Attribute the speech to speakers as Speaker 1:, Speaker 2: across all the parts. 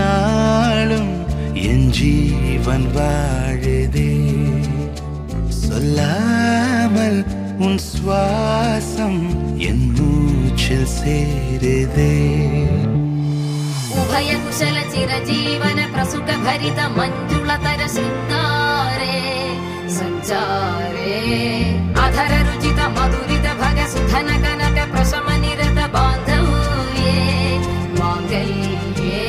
Speaker 1: என்னாலும் என் ஜீவன் வாழுதே. சொல்லாமல் உன் சுவாசம் என் மூச்சில் சேருதே.
Speaker 2: उभय कुशल चिरजीवन प्रसुख भरित मंजुलतर शृंगारे संचारे अधर रुचित मधुरित भग सुधन कनक प्रशम निरत बांधव्ये मांगल्ये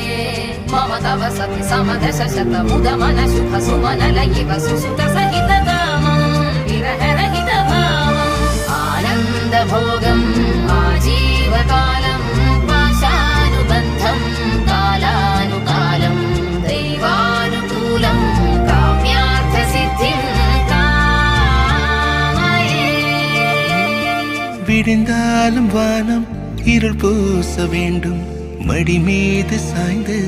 Speaker 2: मम तव सति समदश शत मुद मन शुभ सुमन लयिव सुसुत सहित कामं विरह रहित भावम् आनंद भोगम् आजीवकालम् पाशानुबन्धम् कालानुकालं दैवानुकूलं काम्यार्थ सिद्धिं कामये.
Speaker 1: விடிந்தாலும் வானம் இருள் பூச வேண்டும். மடி மீது சாய்ந்து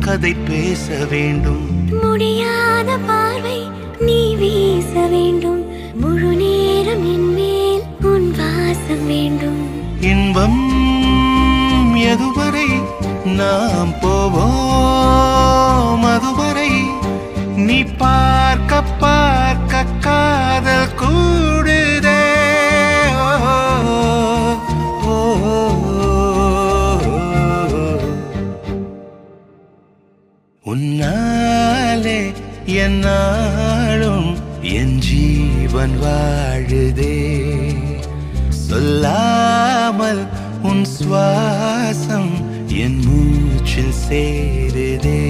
Speaker 1: கதை பேச வேண்டும்.
Speaker 3: முடியாத பார்வை நீ வீச வேண்டும். முழு நேரம் என் மேல் உன் வாசம் வேண்டும்.
Speaker 1: இன்பம் எதுவரை நாம் போவோம் அதுவரை நீ பார்க்க பார்க்க காதல் கூடுதே. உன்னாலே என்னாலும் என் ஜீவன் வாழுதே. சொல்லாமல் உன் சுவாசம் என் மூச்சில் சேருதே.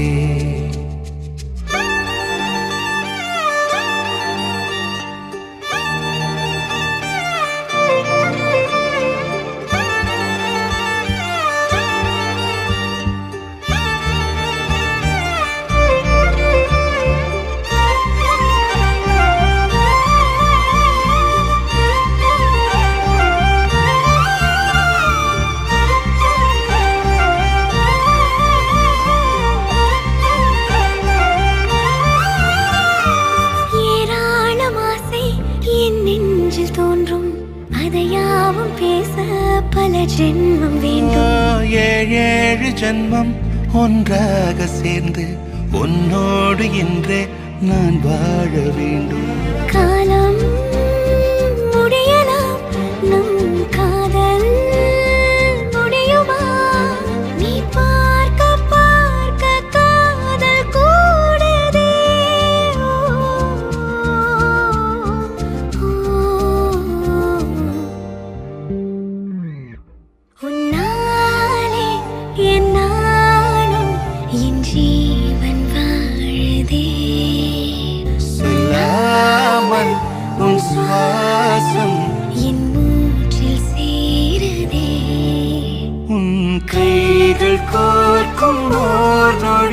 Speaker 3: பல ஜென்மம் வேண்டும்.
Speaker 1: ஏழு ஜென்மம் ஒன்றாக சேர்ந்து உன்னோடு இன்றே நான் வாழ வேண்டும்.
Speaker 3: காலம் முடியலாம் நம் காதல் முடியுமா? நீ பார்க்க பார்க்க காதல் கூடுதே. உன்னாலே என்னாலும் என் ஜீவன் வாழுதே.
Speaker 1: சொல்லாமல் உன் சுவாசம்
Speaker 3: என் மூச்சில் சேருதே.
Speaker 1: உன் கைகள் கோர்க்கும் ஓர் நொடி